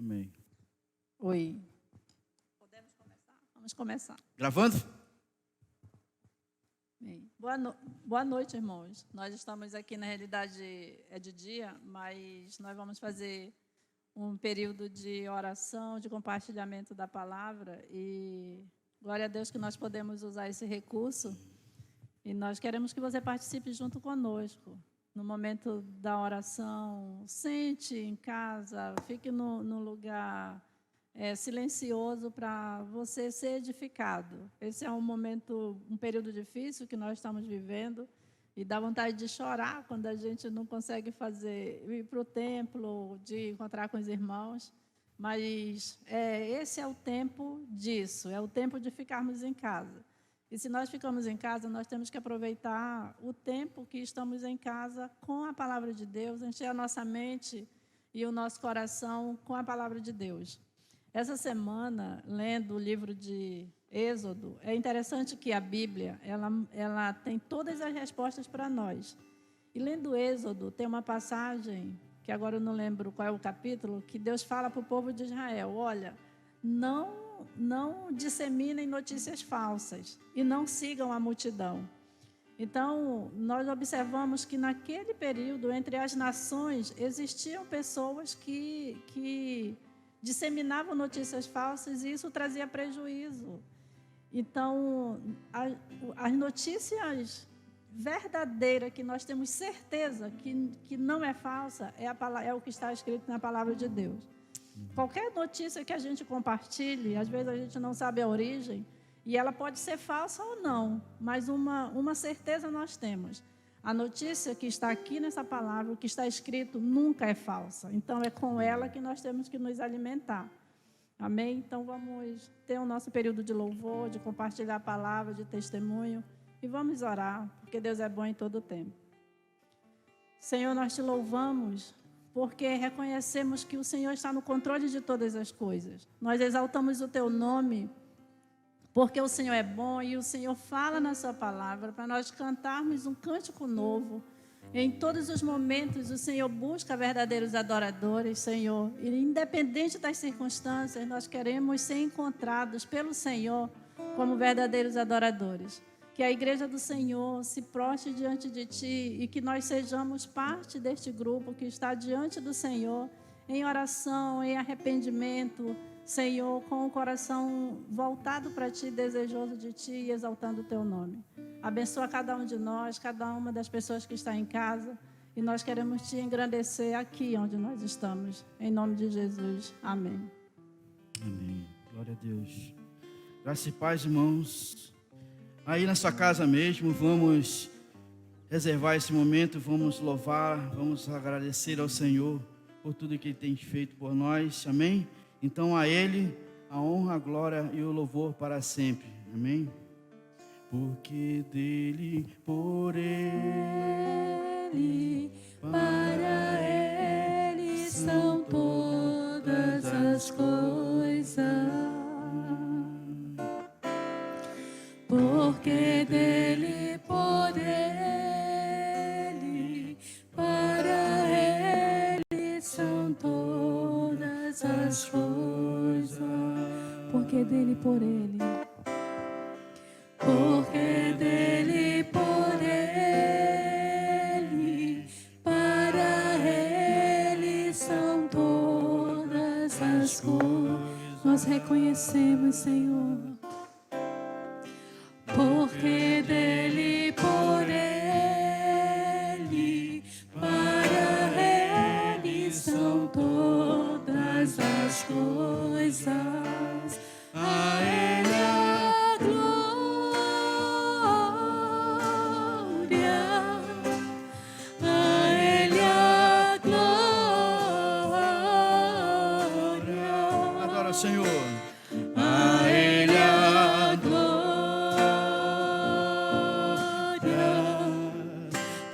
Amém. Oi. Podemos começar? Vamos começar. Gravando? Bem, boa noite, irmãos. Nós estamos aqui, na realidade, é de dia, mas nós vamos fazer um período de oração, de compartilhamento da palavra, e glória a Deus que nós podemos usar esse recurso, e nós queremos que você participe junto conosco. No momento da oração, sente em casa, fique no lugar silencioso para você ser edificado. Esse é um momento, um período difícil que nós estamos vivendo, e dá vontade de chorar quando a gente não consegue ir para o templo, de encontrar com os irmãos, mas esse é o tempo disso, é o tempo de ficarmos em casa. E se nós ficamos em casa, nós temos que aproveitar o tempo que estamos em casa com a palavra de Deus, encher a nossa mente e o nosso coração com a palavra de Deus. Essa semana, lendo o livro de Êxodo, é interessante que a Bíblia ela tem todas as respostas para nós. E lendo Êxodo, tem uma passagem, que agora eu não lembro qual é o capítulo, que Deus fala para o povo de Israel: olha, não disseminem notícias falsas e não sigam a multidão. Então, nós observamos que naquele período, entre as nações, existiam pessoas que disseminavam notícias falsas, e isso trazia prejuízo. Então, as notícias verdadeiras, que nós temos certeza que não é falsa, é o que está escrito na palavra de Deus. Qualquer notícia que a gente compartilhe, às vezes a gente não sabe a origem, e ela pode ser falsa ou não, mas uma certeza nós temos: a notícia que está aqui nessa palavra, o que está escrito, nunca é falsa. Então, é com ela que nós temos que nos alimentar. Amém? Então, vamos ter o nosso período de louvor, de compartilhar a palavra, de testemunho, e vamos orar, porque Deus é bom em todo o tempo. Senhor, nós te louvamos, porque reconhecemos que o Senhor está no controle de todas as coisas. Nós exaltamos o teu nome, porque o Senhor é bom, e o Senhor fala na sua palavra para nós cantarmos um cântico novo. Em todos os momentos, o Senhor busca verdadeiros adoradores, Senhor. E independente das circunstâncias, nós queremos ser encontrados pelo Senhor como verdadeiros adoradores. Que a igreja do Senhor se prostre diante de Ti, e que nós sejamos parte deste grupo que está diante do Senhor, em oração, em arrependimento, Senhor, com o coração voltado para Ti, desejoso de Ti e exaltando o Teu nome. Abençoa cada um de nós, cada uma das pessoas que está em casa, e nós queremos Te engrandecer aqui onde nós estamos. Em nome de Jesus. Amém. Amém. Glória a Deus. Graça e paz, irmãos. Aí na sua casa mesmo, vamos reservar esse momento, vamos louvar, vamos agradecer ao Senhor por tudo que Ele tem feito por nós. Amém? Então, a Ele a honra, a glória e o louvor para sempre. Amém? Porque dele, por Ele, para Ele são todas as coisas. Porque dele, por Ele, para Ele são todas as coisas. Porque dele, por Ele, porque dele, por Ele, para Ele são todas as coisas. Nós reconhecemos, Senhor. Porque dele, por Ele, para Ele são todas as coisas. A Ele a glória, a Ele a glória. adora o Senhor. A Ele a glória,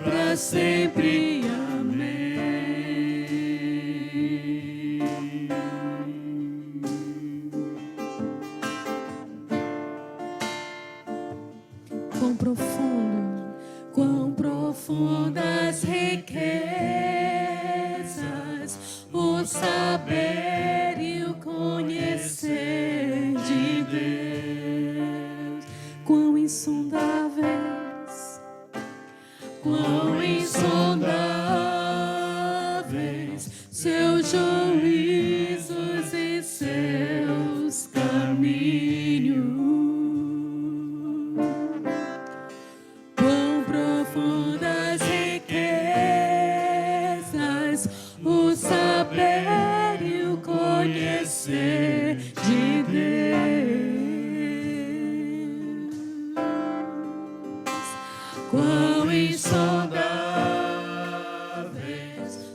para sempre. Amém.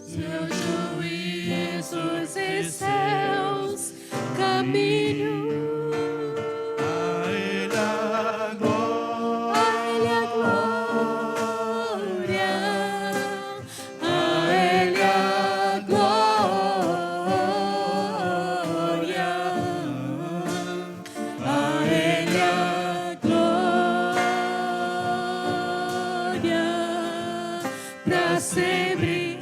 seus juízos e seus caminhos. A Ele a glória. A Ele a glória, a Ele a glória, a Ele a glória, pra sempre.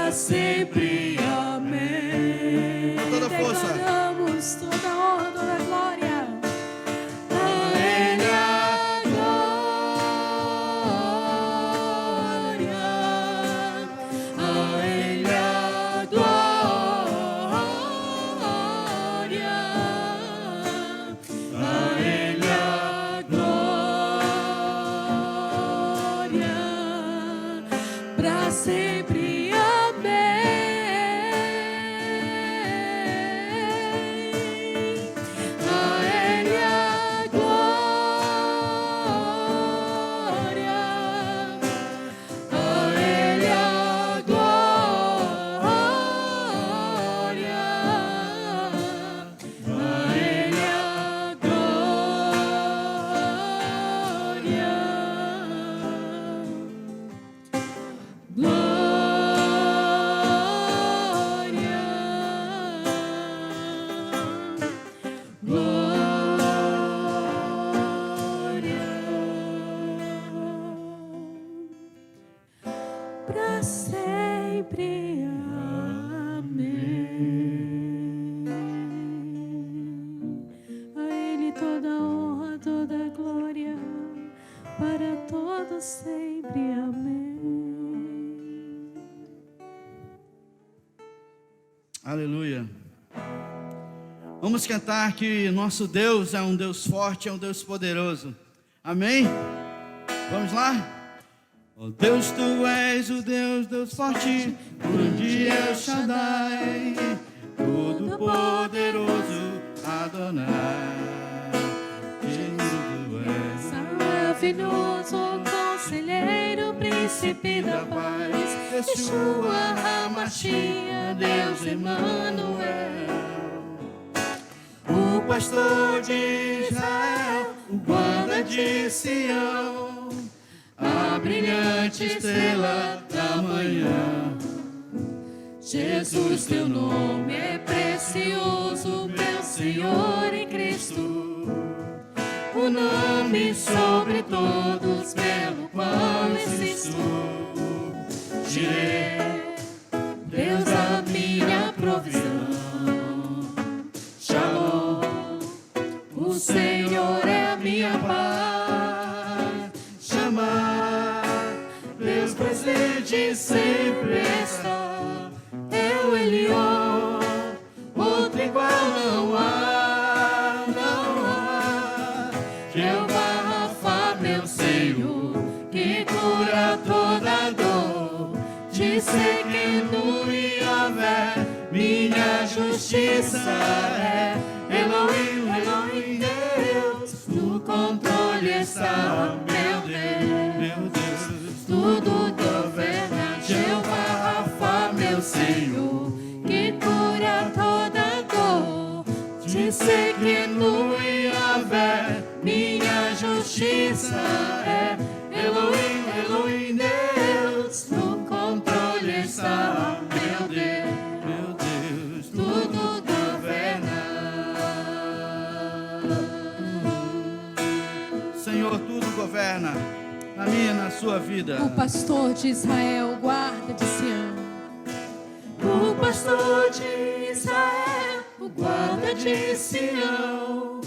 Sempre, amém. Toda força. Declaramos toda honra, toda glória. A Ele a glória, a Ele a glória, a Ele a glória, pra sempre. Pra sempre, amém. A Ele toda honra, toda glória, para todos sempre, amém. Aleluia. Vamos cantar que nosso Deus é um Deus forte, é um Deus poderoso. Amém? Vamos lá? Ó Deus, Tu és o Deus, Deus forte, grande El Shaddai, todo poderoso Adonai. Tu és Maravilhoso, conselheiro, príncipe da paz, Yeshua HaMashiach, Deus Emmanuel. o pastor de Israel, o guarda de Sião, a brilhante estrela da manhã. Jesus, Teu nome é precioso, meu Senhor em Cristo, o nome sobre todos, pelo qual existo. Jireh, Deus da minha provisão. Shalom, o Senhor é a minha paz. Chamar, Deus presente sempre está. Eu, Elion, Outro igual não há, Jeová Rafa, meu Senhor, que cura toda dor. Disse que no Yahvé minha justiça é. Elohim, Elohim, Deus, no controle está, meu Deus, tudo governa. Jeová Rafa, meu Senhor, que cura toda dor. Disse que no Yahvé minha justiça é. Elohim, Elohim, Deus, no controle está, meu Deus, tudo governa. Senhor, tudo governa na minha e na sua vida. O pastor de Israel, guarda de Sião. O pastor de Israel, o guarda de Sião,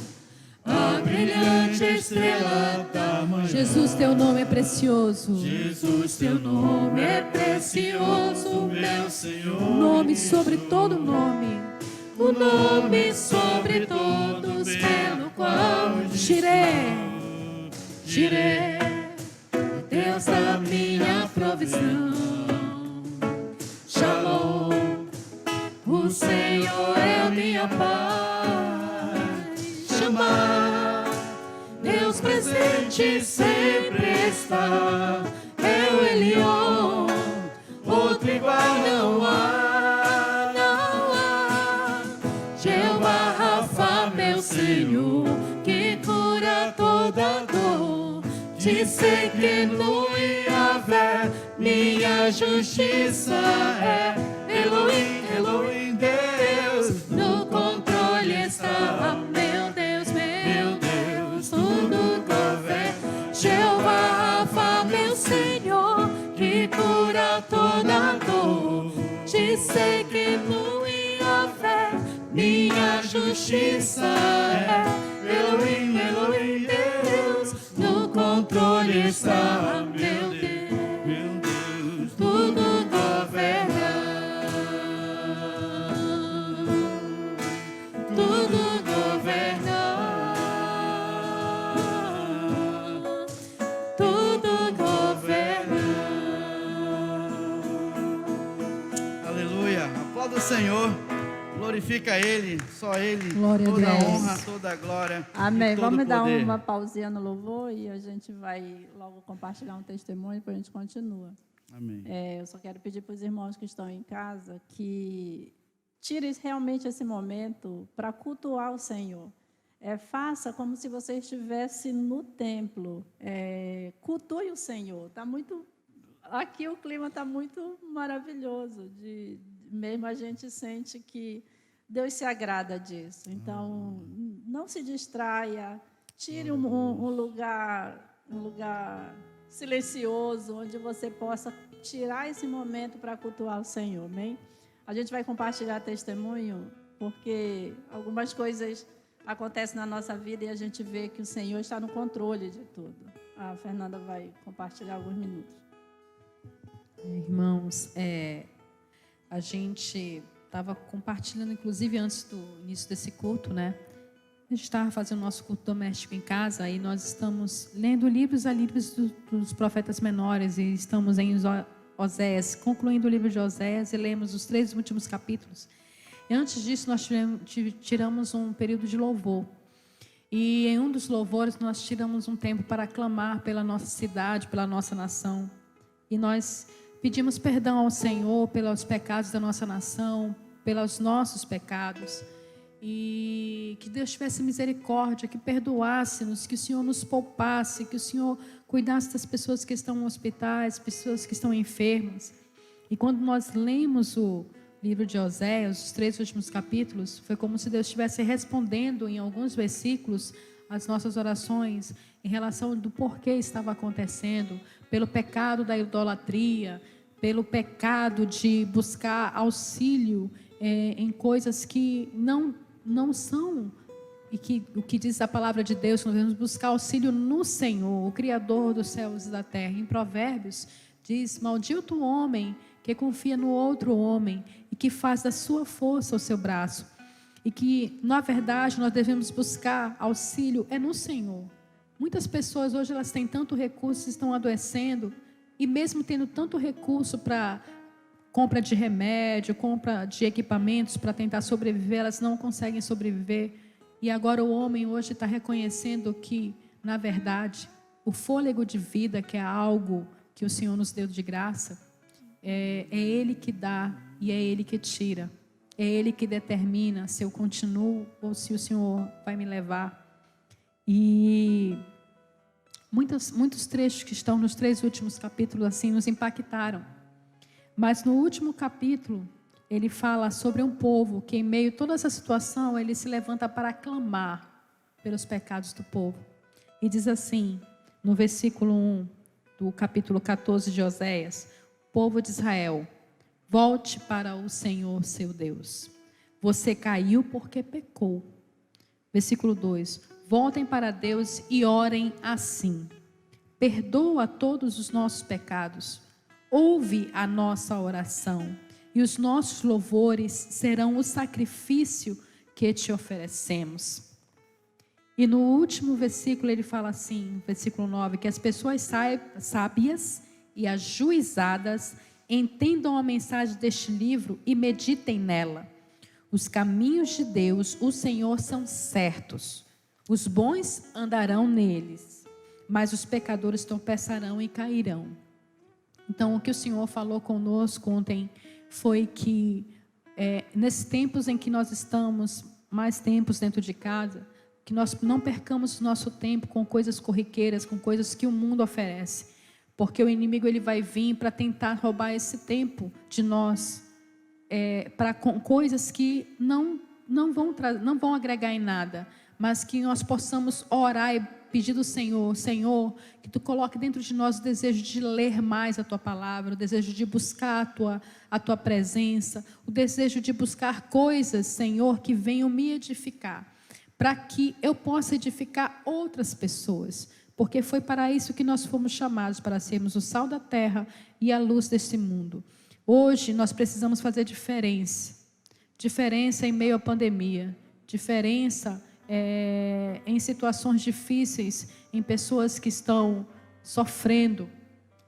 a brilhante estrela da manhã. Jesus, Teu nome é precioso. Jesus, Teu nome é precioso, meu Senhor. Nome sobre todo nome. o nome sobre todos pelo qual girei, Deus da minha provisão. Shalom, o Senhor é minha paz. Chamar, Deus presente sempre está. É o Elion, outro igual não há, não há. Jeová Rafa, meu Senhor, que cura toda dor. Disse que no Yahvé minha justiça é. Elohim, Elohim, Deus, no controle está. Meu Deus, tudo governa. Jeová Rafa, meu Senhor, que cura toda dor. Disse que no Yahvé minha justiça é. Elohim, Elohim, Deus, no controle está. Meu Deus, tudo governa. Tudo governa. Tudo governa. Aleluia. Aplauda o Senhor. Glorifica Ele, só Ele. Glória a toda a Deus. honra, toda a glória. Amém. E todo Vamos dar poder. uma pausinha no louvor e a gente vai logo compartilhar um testemunho, depois a gente continua. Amém. Eu só quero pedir para os irmãos que estão em casa que tirem realmente esse momento para cultuar o Senhor. Faça como se você estivesse no templo. Cultue o Senhor. Aqui o clima está muito maravilhoso. Mesmo a gente sente que Deus se agrada disso. Então, não se distraia. Tire um lugar silencioso, onde você possa tirar esse momento para cultuar o Senhor, amém? A gente vai compartilhar testemunho, porque algumas coisas acontecem na nossa vida e a gente vê que o Senhor está no controle de tudo. A Fernanda vai compartilhar alguns minutos. Irmãos, a gente estava compartilhando, inclusive antes do início desse culto, né? A gente estava fazendo nosso culto doméstico em casa e nós estamos lendo livros dos profetas menores e estamos em Oséias, concluindo o livro de Oséias e lemos os 3 últimos capítulos. E antes disso, nós tiramos um período de louvor. E em um dos louvores, nós tiramos um tempo para clamar pela nossa cidade, pela nossa nação. E nós pedimos perdão ao Senhor pelos pecados da nossa nação, pelos nossos pecados. E que Deus tivesse misericórdia, que perdoasse-nos, que o Senhor nos poupasse, que o Senhor cuidasse das pessoas que estão em hospitais, pessoas que estão enfermas. E quando nós lemos o livro de Oséias, os 3 últimos capítulos, foi como se Deus estivesse respondendo em alguns versículos as nossas orações em relação do porquê estava acontecendo, pelo pecado da idolatria, pelo pecado de buscar auxílio em coisas que não são, e que o que diz a palavra de Deus, nós devemos buscar auxílio no Senhor, o Criador dos céus e da terra. Em Provérbios diz: maldito o homem que confia no outro homem e que faz da sua força o seu braço. E que, na verdade, nós devemos buscar auxílio no Senhor. Muitas pessoas hoje elas têm tanto recurso, estão adoecendo, e mesmo tendo tanto recurso para compra de remédio, compra de equipamentos para tentar sobreviver, elas não conseguem sobreviver. E agora o homem hoje está reconhecendo que, na verdade, o fôlego de vida, que é algo que o Senhor nos deu de graça, é Ele que dá e é Ele que tira. É Ele que determina se eu continuo ou se o Senhor vai me levar. E muitos trechos que estão nos 3 últimos capítulos assim nos impactaram. Mas no último capítulo, ele fala sobre um povo que, em meio a toda essa situação, ele se levanta para clamar pelos pecados do povo. E diz assim, no versículo 1 do capítulo 14 de Oséias: povo de Israel, volte para o Senhor seu Deus. Você caiu porque pecou. Versículo 2: voltem para Deus e orem assim: perdoa todos os nossos pecados. Ouve a nossa oração e os nossos louvores serão o sacrifício que te oferecemos. E no último versículo ele fala assim, versículo 9, que as pessoas sábias e ajuizadas entendam a mensagem deste livro e meditem nela. Os caminhos de Deus, o Senhor, são certos. Os bons andarão neles, mas os pecadores tropeçarão e cairão. Então, o que o Senhor falou conosco ontem foi que, nesses tempos em que nós estamos, mais tempos dentro de casa, que nós não percamos o nosso tempo com coisas corriqueiras, com coisas que o mundo oferece. Porque o inimigo ele vai vir para tentar roubar esse tempo de nós, com coisas que não vão agregar em nada, mas que nós possamos orar e pedir do Senhor, Senhor, que Tu coloque dentro de nós o desejo de ler mais a Tua palavra, o desejo de buscar a tua presença, o desejo de buscar coisas, Senhor, que venham me edificar, para que eu possa edificar outras pessoas, porque foi para isso que nós fomos chamados, para sermos o sal da terra e a luz desse mundo. Hoje nós precisamos fazer diferença em meio à pandemia, diferença em situações difíceis, em pessoas que estão sofrendo.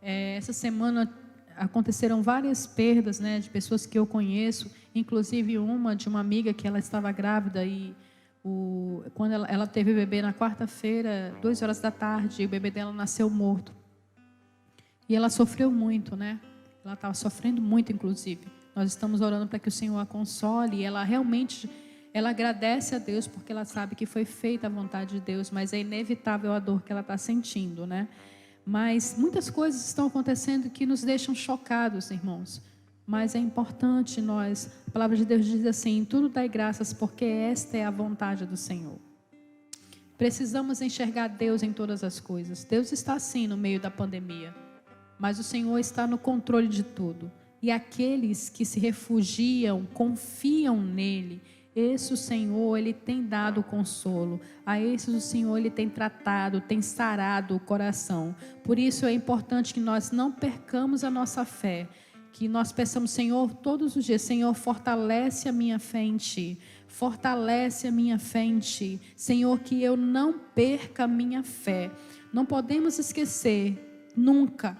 Essa semana aconteceram várias perdas, né, de pessoas que eu conheço, inclusive de uma amiga que ela estava grávida e quando ela teve o bebê na quarta-feira, 2 horas da tarde, o bebê dela nasceu morto. E ela sofreu muito, né? Ela estava sofrendo muito, inclusive. Nós estamos orando para que o Senhor a console, e ela realmente, ela agradece a Deus, porque ela sabe que foi feita a vontade de Deus, mas é inevitável a dor que ela está sentindo, né? Mas muitas coisas estão acontecendo que nos deixam chocados, irmãos. Mas é importante a palavra de Deus diz assim, tudo dai graças, porque esta é a vontade do Senhor. Precisamos enxergar Deus em todas as coisas. Deus está sim no meio da pandemia, mas o Senhor está no controle de tudo. E aqueles que se refugiam, confiam nele, esse o Senhor, ele tem dado consolo. A esses o Senhor, ele tem tratado, tem sarado o coração. Por isso é importante que nós não percamos a nossa fé, que nós peçamos, Senhor, todos os dias, Senhor, fortalece a minha fé em Ti, fortalece a minha fé em Ti, Senhor, que eu não perca a minha fé. Não podemos esquecer nunca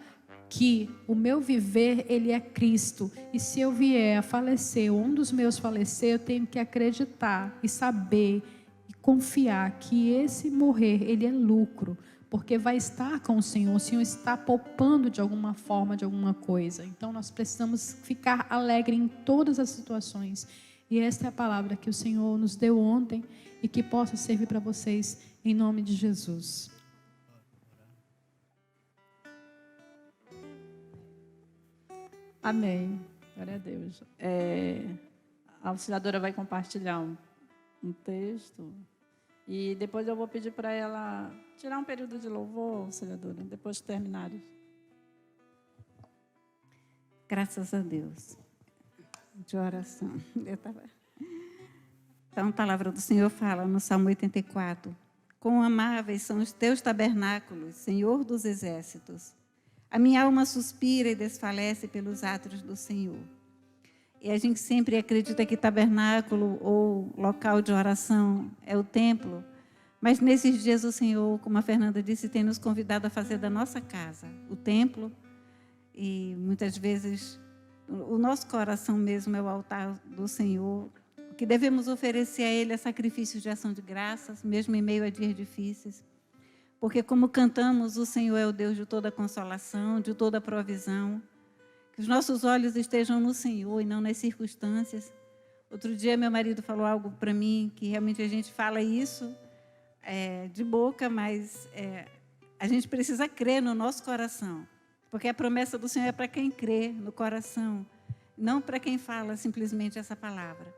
que o meu viver, ele é Cristo, e se eu vier a falecer, ou um dos meus falecer, eu tenho que acreditar e saber e confiar que esse morrer, ele é lucro, porque vai estar com o Senhor está poupando de alguma forma, de alguma coisa. Então nós precisamos ficar alegre em todas as situações, e esta é a palavra que o Senhor nos deu ontem, e que possa servir para vocês, em nome de Jesus. Amém. Glória a Deus. A auxiliadora vai compartilhar um texto e depois eu vou pedir para ela tirar um período de louvor, auxiliadora, depois de terminarem. Graças a Deus. De oração. Então, a palavra do Senhor fala no Salmo 84. Quão amáveis são os teus tabernáculos, Senhor dos exércitos. A minha alma suspira e desfalece pelos átrios do Senhor. E a gente sempre acredita que tabernáculo ou local de oração é o templo, mas nesses dias o Senhor, como a Fernanda disse, tem nos convidado a fazer da nossa casa o templo, e muitas vezes o nosso coração mesmo é o altar do Senhor, que devemos oferecer a Ele é sacrifício de ação de graças, mesmo em meio a dias difíceis. Porque como cantamos, o Senhor é o Deus de toda consolação, de toda provisão. Que os nossos olhos estejam no Senhor e não nas circunstâncias. Outro dia meu marido falou algo para mim, que realmente a gente fala isso de boca, mas a gente precisa crer no nosso coração. Porque a promessa do Senhor é para quem crê no coração, não para quem fala simplesmente essa palavra.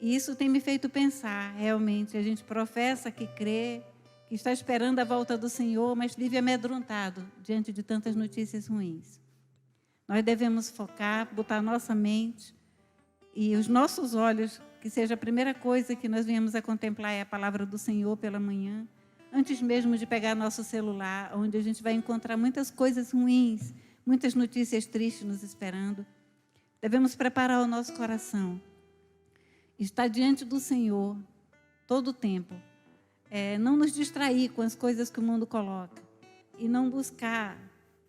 E isso tem me feito pensar, realmente, a gente professa que crê, que está esperando a volta do Senhor, mas vive amedrontado diante de tantas notícias ruins. Nós devemos focar, botar nossa mente e os nossos olhos, que seja a primeira coisa que nós venhamos a contemplar é a palavra do Senhor pela manhã, antes mesmo de pegar nosso celular, onde a gente vai encontrar muitas coisas ruins, muitas notícias tristes nos esperando. Devemos preparar o nosso coração. Estar diante do Senhor todo o tempo. Não nos distrair com as coisas que o mundo coloca. E não buscar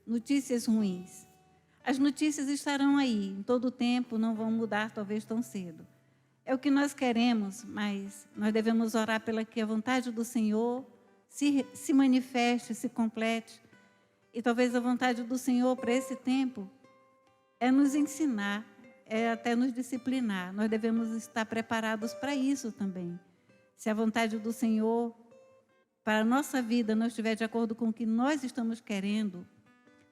notícias ruins. As notícias estarão aí, em todo o tempo, não vão mudar talvez tão cedo. É o que nós queremos, mas nós devemos orar pela que a vontade do Senhor se manifeste, se complete. E talvez a vontade do Senhor para esse tempo é nos ensinar, é até nos disciplinar. Nós devemos estar preparados para isso também. Se a vontade do Senhor para a nossa vida não estiver de acordo com o que nós estamos querendo,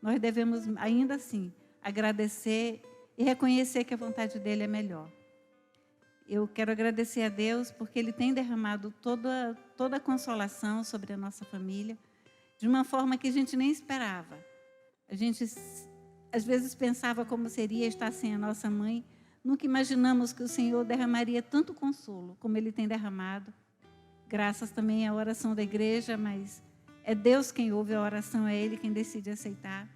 nós devemos, ainda assim, agradecer e reconhecer que a vontade dele é melhor. Eu quero agradecer a Deus porque Ele tem derramado toda a consolação sobre a nossa família, de uma forma que a gente nem esperava. A gente, às vezes, pensava como seria estar sem a nossa mãe. Nunca imaginamos que o Senhor derramaria tanto consolo como Ele tem derramado. Graças também à oração da igreja, mas é Deus quem ouve a oração, é Ele quem decide aceitar.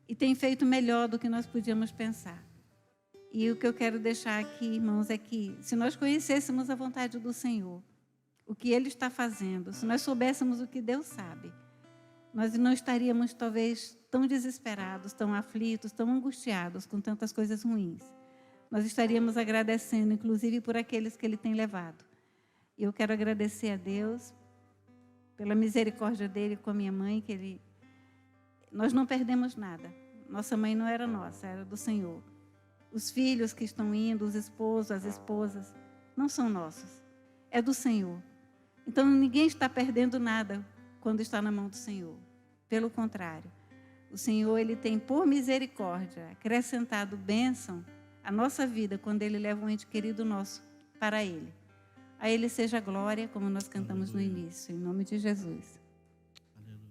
E tem feito melhor do que nós podíamos pensar. E o que eu quero deixar aqui, irmãos, é que se nós conhecêssemos a vontade do Senhor, o que Ele está fazendo, se nós soubéssemos o que Deus sabe, nós não estaríamos talvez tão desesperados, tão aflitos, tão angustiados com tantas coisas ruins. Nós estaríamos agradecendo, inclusive, por aqueles que Ele tem levado. E eu quero agradecer a Deus pela misericórdia dEle com a minha mãe, que nós não perdemos nada. Nossa mãe não era nossa, era do Senhor. Os filhos que estão indo, os esposos, as esposas, não são nossos. É do Senhor. Então, ninguém está perdendo nada quando está na mão do Senhor. Pelo contrário, o Senhor, Ele tem, por misericórdia, acrescentado bênção à nossa vida quando Ele leva um ente querido nosso para Ele. A Ele seja a glória, como nós cantamos no início, em nome de Jesus. Aleluia.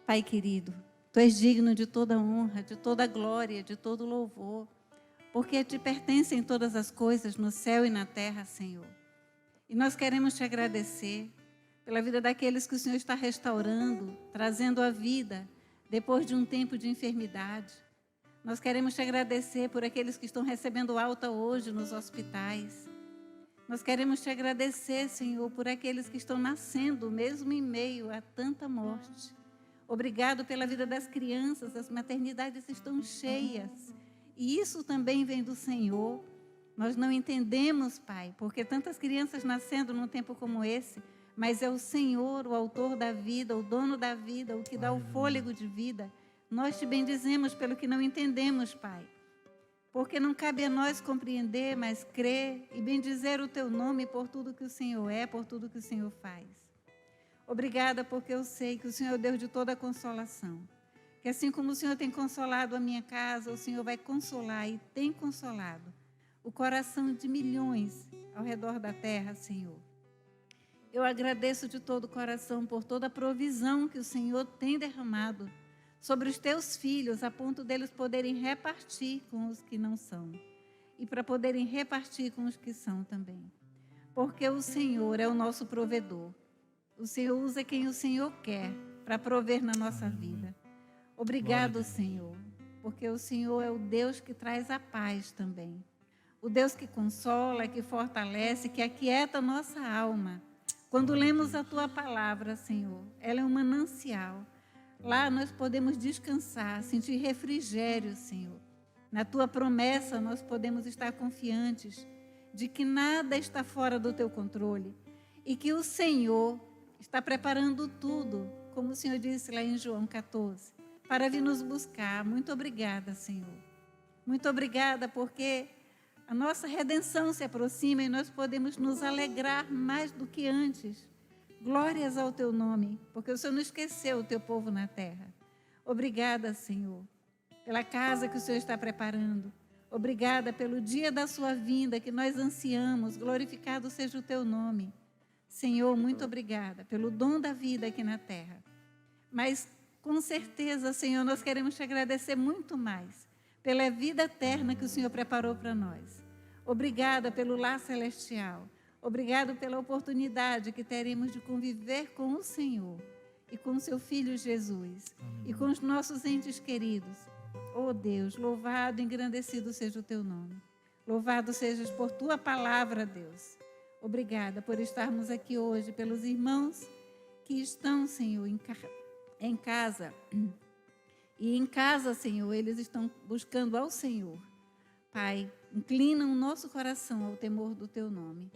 Pai querido, Tu és digno de toda honra, de toda glória, de todo louvor, porque Te pertencem todas as coisas no céu e na terra, Senhor. E nós queremos Te agradecer pela vida daqueles que o Senhor está restaurando, trazendo a vida depois de um tempo de enfermidade. Nós queremos Te agradecer por aqueles que estão recebendo alta hoje nos hospitais. Nós queremos Te agradecer, Senhor, por aqueles que estão nascendo, mesmo em meio a tanta morte. Obrigado pela vida das crianças, as maternidades estão cheias. E isso também vem do Senhor. Nós não entendemos, Pai, porque tantas crianças nascendo num tempo como esse, mas é o Senhor, o autor da vida, o dono da vida, o que dá o fôlego de vida. Nós Te bendizemos pelo que não entendemos, Pai. Porque não cabe a nós compreender, mas crer e bendizer o Teu nome por tudo que o Senhor é, por tudo que o Senhor faz. Obrigada, porque eu sei que o Senhor é Deus de toda a consolação. Que assim como o Senhor tem consolado a minha casa, o Senhor vai consolar e tem consolado o coração de milhões ao redor da terra, Senhor. Eu agradeço de todo o coração por toda a provisão que o Senhor tem derramado sobre os Teus filhos, a ponto deles poderem repartir com os que não são. E para poderem repartir com os que são também. Porque o Senhor é o nosso provedor. O Senhor usa quem o Senhor quer para prover na nossa vida. Obrigado, Senhor, porque o Senhor é o Deus que traz a paz também. O Deus que consola, que fortalece, que aquieta a nossa alma. Quando lemos a Tua palavra, Senhor, ela é um manancial. Lá nós podemos descansar, sentir refrigério, Senhor. Na Tua promessa nós podemos estar confiantes de que nada está fora do Teu controle e que o Senhor está preparando tudo, como o Senhor disse lá em João 14, para vir nos buscar. Muito obrigada, Senhor. Muito obrigada porque a nossa redenção se aproxima e nós podemos nos alegrar mais do que antes. Glórias ao Teu nome, porque o Senhor não esqueceu o Teu povo na terra. Obrigada, Senhor, pela casa que o Senhor está preparando. Obrigada pelo dia da Sua vinda que nós ansiamos. Glorificado seja o Teu nome. Senhor, muito obrigada pelo dom da vida aqui na terra. Mas, com certeza, Senhor, nós queremos Te agradecer muito mais pela vida eterna que o Senhor preparou para nós. Obrigada pelo lar celestial. Obrigado pela oportunidade que teremos de conviver com o Senhor e com o Seu Filho Jesus. Amém. E com os nossos entes queridos Oh Deus, louvado e engrandecido seja o teu nome. Louvado sejas por tua palavra, Deus. Obrigada por estarmos aqui hoje, pelos irmãos que estão, Senhor, em casa. E em casa, Senhor, eles estão buscando ao Senhor. Pai, inclina o nosso coração ao temor do teu nome,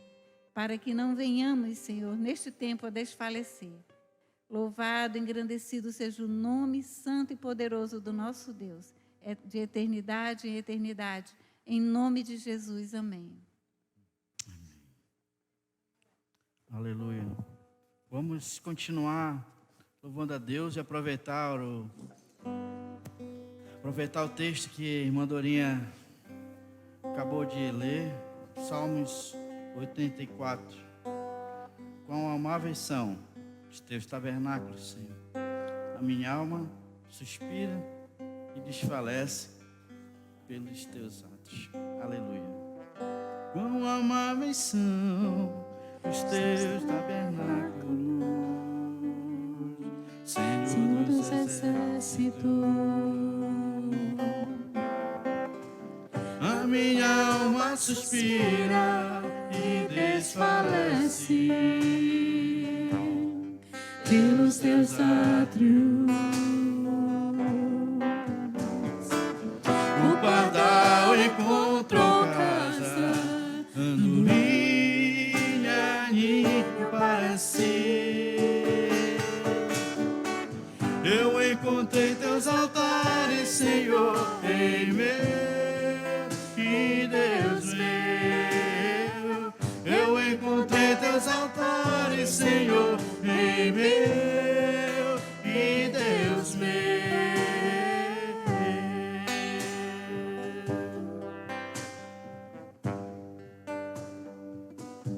para que não venhamos, Senhor, neste tempo a desfalecer. Louvado, engrandecido seja o nome santo e poderoso do nosso Deus, de eternidade em eternidade. Em nome de Jesus, amém. Aleluia. Vamos continuar louvando a Deus e aproveitar o texto que a irmã Dorinha acabou de ler, Salmos 84. Quão amáveis são os teus tabernáculos, Senhor. A minha alma suspira e desfalece pelos teus atos. Aleluia. Quão amáveis são os teus tabernáculos, Senhor dos exércitos. A minha alma suspira e desfalece Pelos teus átrios. O pardal encontrou casa, andorinha, ninho para si. Eu encontrei teus altares, Senhor, em meu e Deus meu. Eu encontrei teus altares, Senhor, em meu e Deus meu.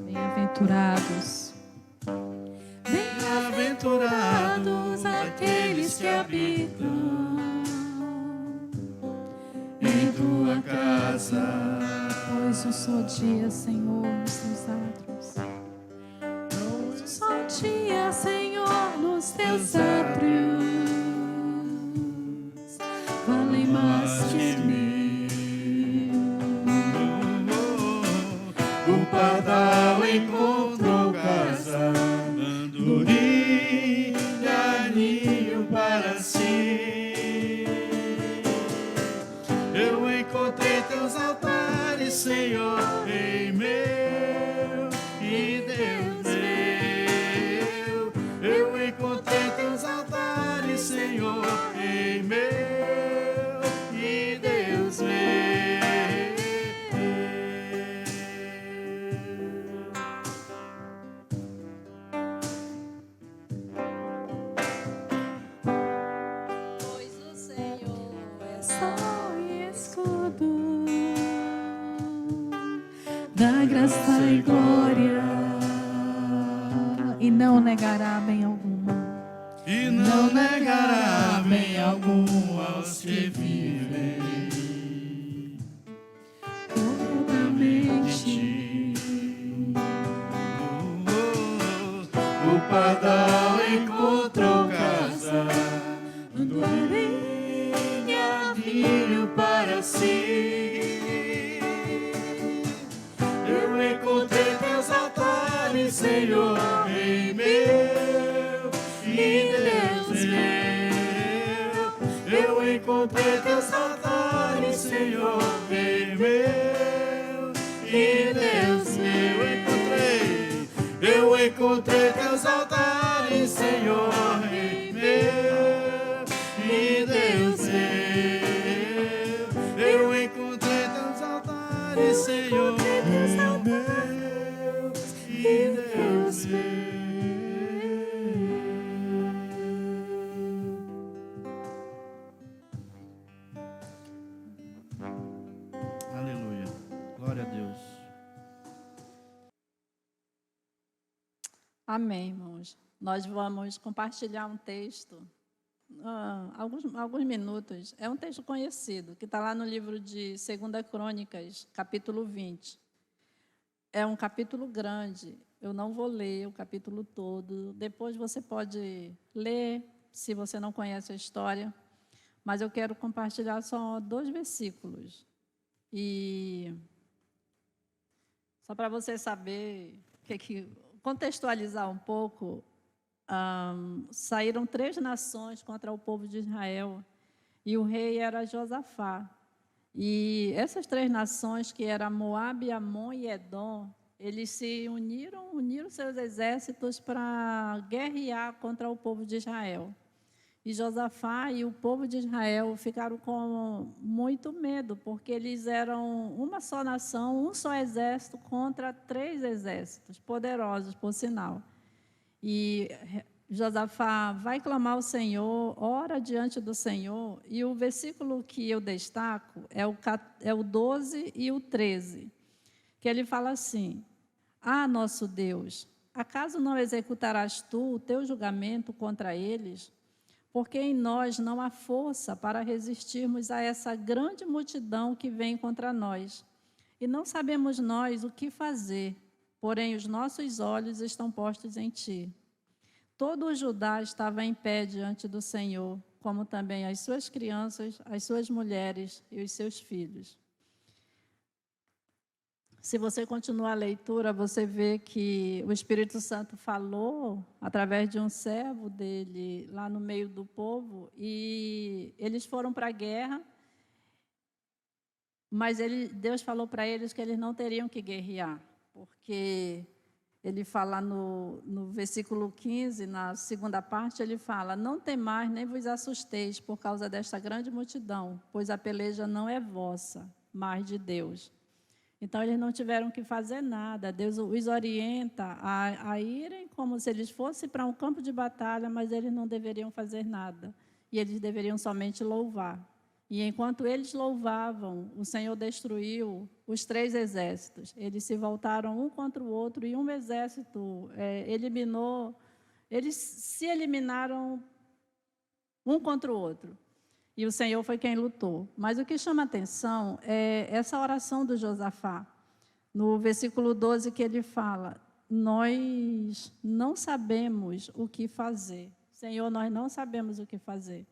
Bem-aventurados. Bem-aventurados aqueles que habitam Em tua casa, pois um só dia, Senhor, nos teus átrios. Pois um só dia, Senhor, nos teus átrios. Valem mais que mil. o pardal encontrou casa, andorinha, ninho para si. Eu encontrei teus altares, Senhor, em meu e Deus meu. Eu encontrei teus altares, Senhor, em meu e Deus meu. Pois o Senhor é Sol e escudo da graça e glória, e não negará bem algum. E não negará bem algum aos que vivem Corretamente. O pardal encontrou casa, Andorinha, ninho para si. Eu encontrei teus altares, Senhor, em meu e Deus meu. Eu encontrei teus altares, Senhor, em meu e Deus meu. Eu encontrei teus altares, Senhor, em meu e Deus meu. Eu encontrei teus altares, Senhor, em meu e Deus meu. Aleluia. Glória a Deus. Amém, irmãos. Nós vamos compartilhar um texto, alguns minutos. É um texto conhecido, que está lá no livro de 2 Crônicas, capítulo 20. É um capítulo grande. Eu não vou ler o capítulo todo. Depois você pode ler, se você não conhece a história. mas eu quero compartilhar só 2 versículos. E só para você saber, contextualizar um pouco, saíram 3 nações contra o povo de Israel, e o rei era Josafá. E essas 3 nações, que eram Moabe, Amon e Edom, eles se uniram seus exércitos para guerrear contra o povo de Israel. E Josafá e o povo de Israel ficaram com muito medo, porque eles eram uma só nação, um só exército contra 3 exércitos, poderosos, por sinal. E Josafá vai clamar ao Senhor, ora diante do Senhor, e o versículo que eu destaco é o 12 e o 13, que ele fala assim: Ah, nosso Deus, acaso não executarás tu o teu julgamento contra eles? Porque em nós não há força para resistirmos a essa grande multidão que vem contra nós. E não sabemos nós o que fazer, porém os nossos olhos estão postos em ti. Todo o Judá estava em pé diante do Senhor, como também as suas crianças, as suas mulheres e os seus filhos. Se você continuar a leitura, você vê que o Espírito Santo falou através de um servo dele lá no meio do povo, e eles foram para a guerra, mas Deus falou para eles que eles não teriam que guerrear, porque ele fala no versículo 15, na segunda parte, ele fala: Não temais nem vos assusteis por causa desta grande multidão, pois a peleja não é vossa, mas de Deus. Então, eles não tiveram que fazer nada. Deus os orienta a irem como se eles fossem para um campo de batalha, mas eles não deveriam fazer nada. E eles deveriam somente louvar. E enquanto eles louvavam, o Senhor destruiu os 3 exércitos. Eles se voltaram um contra o outro, e um exército eles se eliminaram um contra o outro. E o Senhor foi quem lutou. Mas o que chama atenção é essa oração do Josafá. No versículo 12, que ele fala: Nós não sabemos o que fazer. Senhor, nós não sabemos o que fazer,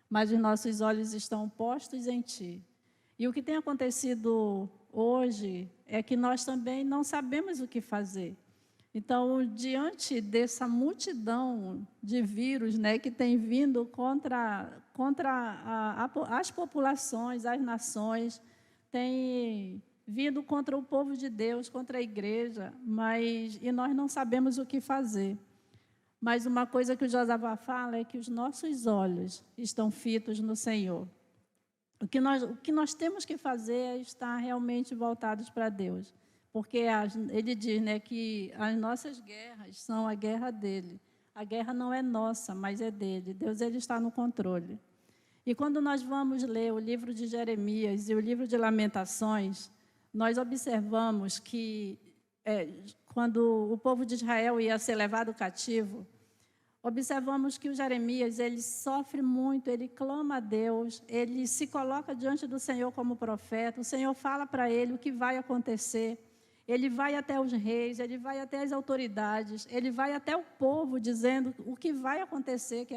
mas os nossos olhos estão postos em ti. E o que tem acontecido hoje é que nós também não sabemos o que fazer. Então, diante dessa multidão de vírus, né, que tem vindo contra as populações, as nações, tem vindo contra o povo de Deus, contra a igreja, e nós não sabemos o que fazer. Mas uma coisa que o Josafá fala é que os nossos olhos estão fitos no Senhor. O que nós temos que fazer é estar realmente voltados para Deus. Porque ele diz, né, que as nossas guerras são a guerra dele. A guerra não é nossa, mas é dele. Deus, ele está no controle. E quando nós vamos ler o livro de Jeremias e o livro de Lamentações, nós observamos que quando o povo de Israel ia ser levado cativo, observamos que o Jeremias, ele sofre muito, ele clama a Deus, ele se coloca diante do Senhor como profeta, o Senhor fala para ele o que vai acontecer. Ele vai até os reis, ele vai até as autoridades, ele vai até o povo dizendo o que vai acontecer,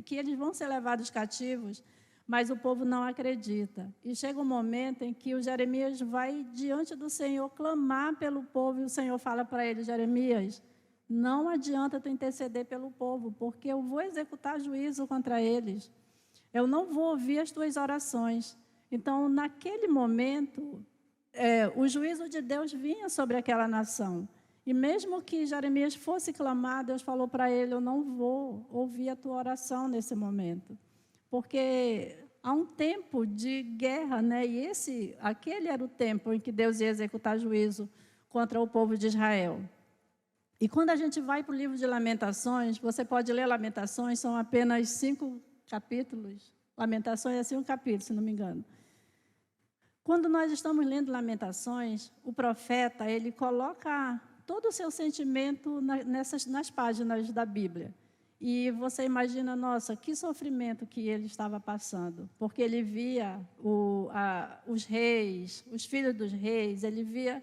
que eles vão ser levados cativos, mas o povo não acredita. E chega um momento em que o Jeremias vai diante do Senhor clamar pelo povo, e o Senhor fala para ele: Jeremias, não adianta tu interceder pelo povo, porque eu vou executar juízo contra eles. Eu não vou ouvir as tuas orações. Então, naquele momento, o juízo de Deus vinha sobre aquela nação. E mesmo que Jeremias fosse clamar, Deus falou para ele: eu não vou ouvir a tua oração nesse momento. Porque há um tempo de guerra, né? E aquele era o tempo em que Deus ia executar juízo contra o povo de Israel. E quando a gente vai para o livro de Lamentações, você pode ler Lamentações, são apenas 5 capítulos. Lamentações é 5 capítulos, se não me engano. Quando nós estamos lendo Lamentações, o profeta, ele coloca todo o seu sentimento nas páginas da Bíblia. E você imagina, nossa, que sofrimento que ele estava passando. Porque ele via os reis, os filhos dos reis, ele via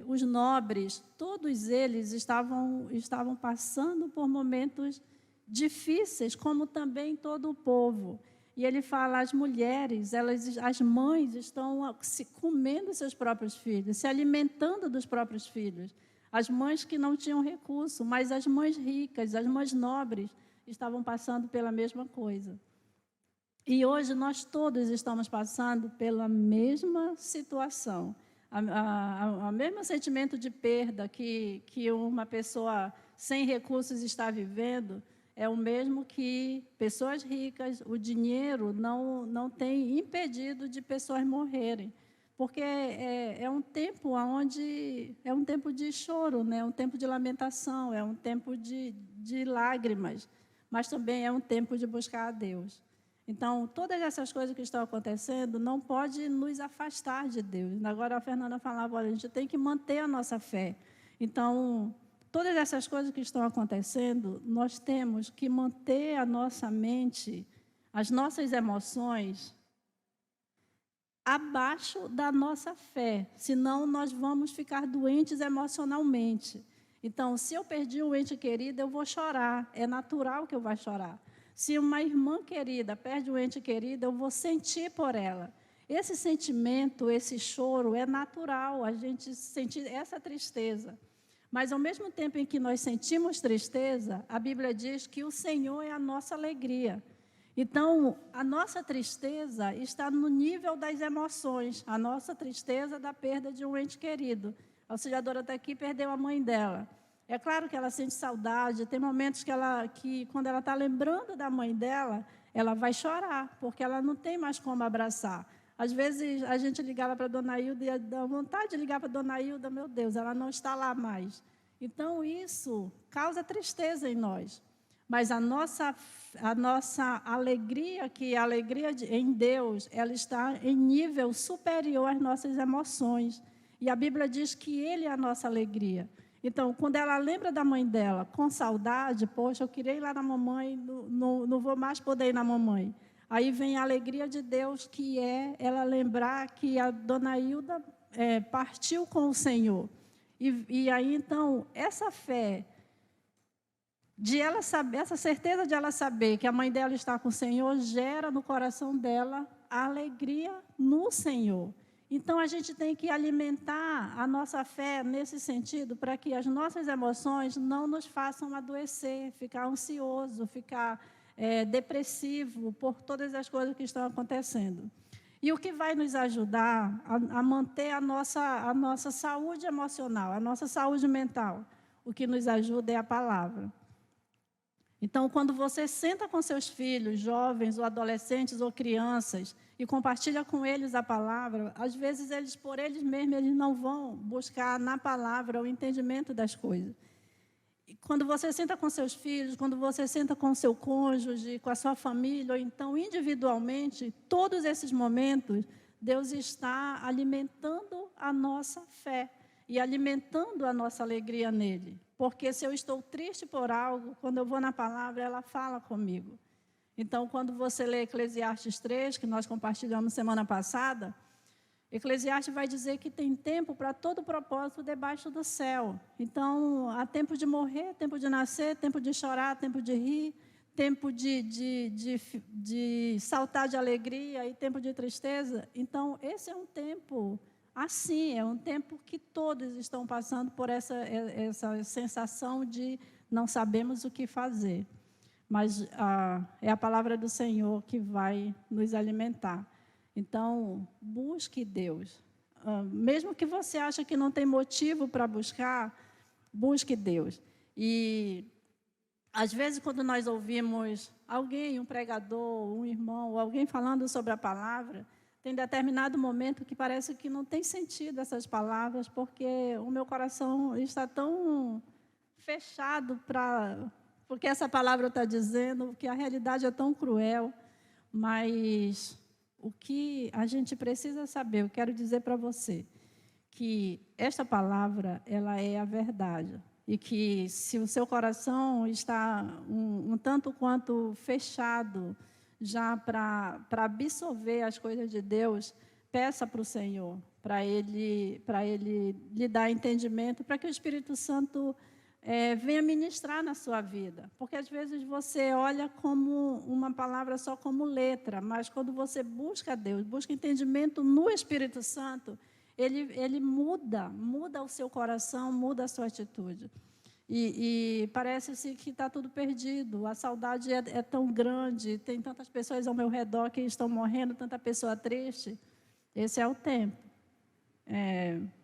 os nobres, todos eles estavam passando por momentos difíceis, como também todo o povo. E ele fala, as mulheres, as mães estão se comendo seus próprios filhos, se alimentando dos próprios filhos. As mães que não tinham recurso, mas as mães ricas, as mães nobres, estavam passando pela mesma coisa. E hoje nós todos estamos passando pela mesma situação. O mesmo sentimento de perda que uma pessoa sem recursos está vivendo é o mesmo que pessoas ricas, o dinheiro não tem impedido de pessoas morrerem. Porque é um tempo onde é um tempo de choro, né? É um tempo de lamentação, é um tempo de lágrimas, mas também é um tempo de buscar a Deus. Então, todas essas coisas que estão acontecendo não podem nos afastar de Deus. Agora, a Fernanda falava, olha, a gente tem que manter a nossa fé. Então, todas essas coisas que estão acontecendo, nós temos que manter a nossa mente, as nossas emoções, abaixo da nossa fé, senão nós vamos ficar doentes emocionalmente. Então, se eu perdi um ente querido, eu vou chorar, é natural que eu vá chorar. Se uma irmã querida perde um ente querido, eu vou sentir por ela. Esse sentimento, esse choro, é natural, a gente sentir essa tristeza. Mas, ao mesmo tempo em que nós sentimos tristeza, a Bíblia diz que o Senhor é a nossa alegria. Então, a nossa tristeza está no nível das emoções, a nossa tristeza da perda de um ente querido. A auxiliadora está aqui, perdeu a mãe dela. É claro que ela sente saudade, tem momentos que quando ela está lembrando da mãe dela, ela vai chorar, porque ela não tem mais como abraçar. Às vezes, a gente ligava para a Dona Hilda e dá vontade de ligar para a Dona Hilda, meu Deus, ela não está lá mais. Então, isso causa tristeza em nós. Mas a nossa alegria, que a alegria em Deus, ela está em nível superior às nossas emoções. E a Bíblia diz que Ele é a nossa alegria. Então, quando ela lembra da mãe dela com saudade, poxa, eu queria ir lá na mamãe, não vou mais poder ir na mamãe. Aí vem a alegria de Deus, que é ela lembrar que a Dona Hilda partiu com o Senhor. E aí, então, essa fé, de ela saber, essa certeza de ela saber que a mãe dela está com o Senhor, gera no coração dela a alegria no Senhor. Então, a gente tem que alimentar a nossa fé nesse sentido, para que as nossas emoções não nos façam adoecer, ficar ansioso, ficar depressivo por todas as coisas que estão acontecendo. E o que vai nos ajudar a manter a nossa saúde emocional, a nossa saúde mental, o que nos ajuda é a palavra. Então, quando você senta com seus filhos, jovens ou adolescentes ou crianças, e compartilha com eles a palavra, às vezes eles, por eles mesmos, eles não vão buscar na palavra o entendimento das coisas. E quando você senta com seus filhos, quando você senta com o seu cônjuge, com a sua família, ou então individualmente, todos esses momentos, Deus está alimentando a nossa fé e alimentando a nossa alegria nele. Porque se eu estou triste por algo, quando eu vou na palavra, ela fala comigo. Então, quando você lê Eclesiastes 3, que nós compartilhamos semana passada, Eclesiastes vai dizer que tem tempo para todo propósito debaixo do céu. Então, há tempo de morrer, tempo de nascer, tempo de chorar, tempo de rir, tempo de saltar de alegria e tempo de tristeza. Então, esse é um tempo assim, é um tempo que todos estão passando por essa sensação de não sabemos o que fazer. Mas é a palavra do Senhor que vai nos alimentar. Então, busque Deus. Mesmo que você ache que não tem motivo para buscar, busque Deus. E, às vezes, quando nós ouvimos alguém, um pregador, um irmão, ou alguém falando sobre a palavra, tem determinado momento que parece que não tem sentido essas palavras, porque o meu coração está tão fechado porque essa palavra está dizendo que a realidade é tão cruel, mas o que a gente precisa saber, eu quero dizer para você, que esta palavra, ela é a verdade, e que se o seu coração está um tanto quanto fechado, já para absorver as coisas de Deus, peça para o Senhor, para Ele lhe dar entendimento, para que o Espírito Santo venha ministrar na sua vida. Porque, às vezes, você olha como uma palavra só como letra, mas quando você busca Deus, busca entendimento no Espírito Santo, ele muda o seu coração, muda a sua atitude. E parece-se que está tudo perdido, a saudade é tão grande, tem tantas pessoas ao meu redor que estão morrendo, tanta pessoa triste. Esse é o tempo.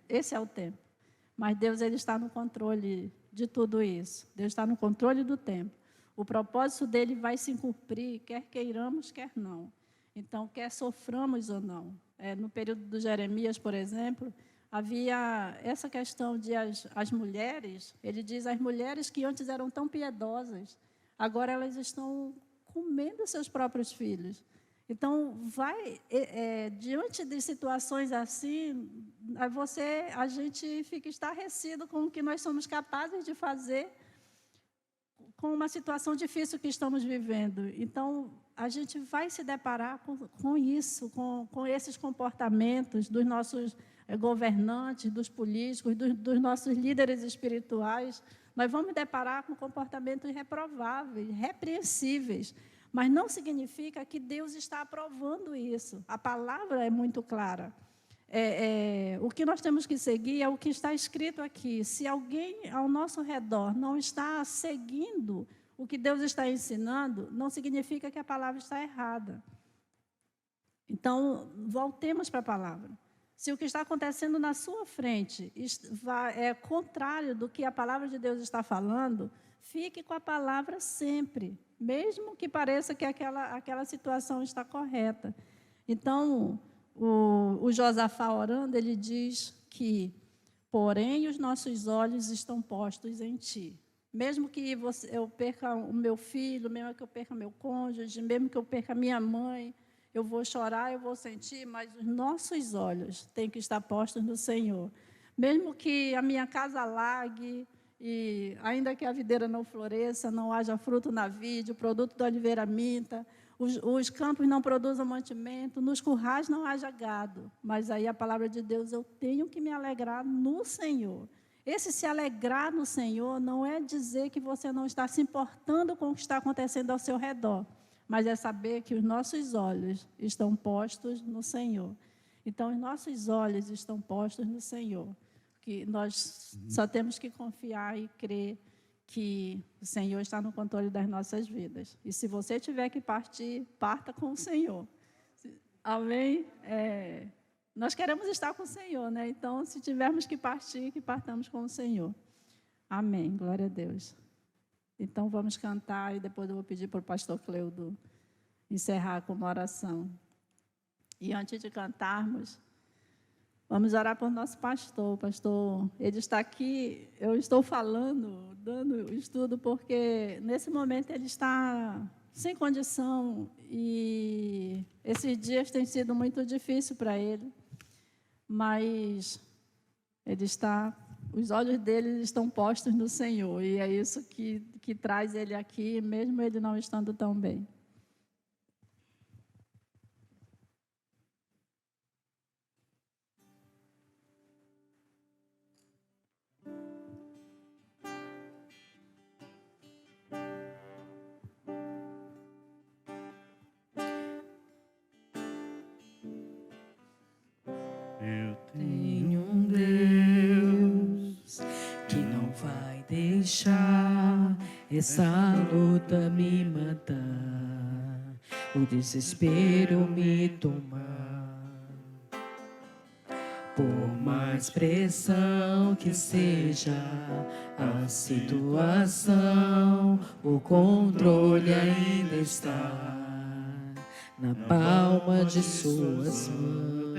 Esse é o tempo. Mas Deus, ele está no controle de tudo isso. Deus está no controle do tempo. O propósito dele vai se cumprir, quer queiramos, quer não. Então, quer soframos ou não. No período do Jeremias, por exemplo, havia essa questão de as mulheres, ele diz, as mulheres que antes eram tão piedosas, agora elas estão comendo seus próprios filhos. Então, diante de situações assim, a gente fica estarrecido com o que nós somos capazes de fazer com uma situação difícil que estamos vivendo. Então, a gente vai se deparar com isso, com esses comportamentos dos nossos governantes, dos políticos, dos nossos líderes espirituais. Nós vamos deparar com comportamentos reprováveis, repreensíveis, mas não significa que Deus está aprovando isso. A palavra é muito clara. O que nós temos que seguir é o que está escrito aqui. Se alguém ao nosso redor não está seguindo o que Deus está ensinando, não significa que a palavra está errada. Então, voltemos para a palavra. Se o que está acontecendo na sua frente é contrário do que a palavra de Deus está falando, fique com a palavra sempre, mesmo que pareça que aquela situação está correta. Então, o Josafá orando, ele diz que, porém, os nossos olhos estão postos em ti. Mesmo que eu perca o meu filho, mesmo que eu perca meu cônjuge, mesmo que eu perca minha mãe, eu vou chorar, eu vou sentir, mas os nossos olhos têm que estar postos no Senhor. Mesmo que a minha casa alague, e ainda que a videira não floresça, não haja fruto na vide, o produto da oliveira minta, os campos não produzam mantimento, nos currais não haja gado. Mas aí a palavra de Deus, eu tenho que me alegrar no Senhor. Esse se alegrar no Senhor não é dizer que você não está se importando com o que está acontecendo ao seu redor, mas é saber que os nossos olhos estão postos no Senhor. Então, os nossos olhos estão postos no Senhor, que nós só temos que confiar e crer que o Senhor está no controle das nossas vidas. E se você tiver que partir, parta com o Senhor. Amém? Nós queremos estar com o Senhor, né? Então, se tivermos que partir, que partamos com o Senhor. Amém. Glória a Deus. Então, vamos cantar e depois eu vou pedir para o pastor Cleudo encerrar com uma oração. E antes de cantarmos, vamos orar por nosso pastor. Pastor, ele está aqui, eu estou falando, dando o estudo, porque nesse momento ele está sem condição e esses dias têm sido muito difíceis para ele, mas ele está, os olhos dele estão postos no Senhor e é isso que traz ele aqui, mesmo ele não estando tão bem. Eu Tenho um Deus que não vai deixar essa luta me matar, o desespero me tomar. Por mais pressão que seja a situação, o controle ainda está na palma de suas mãos.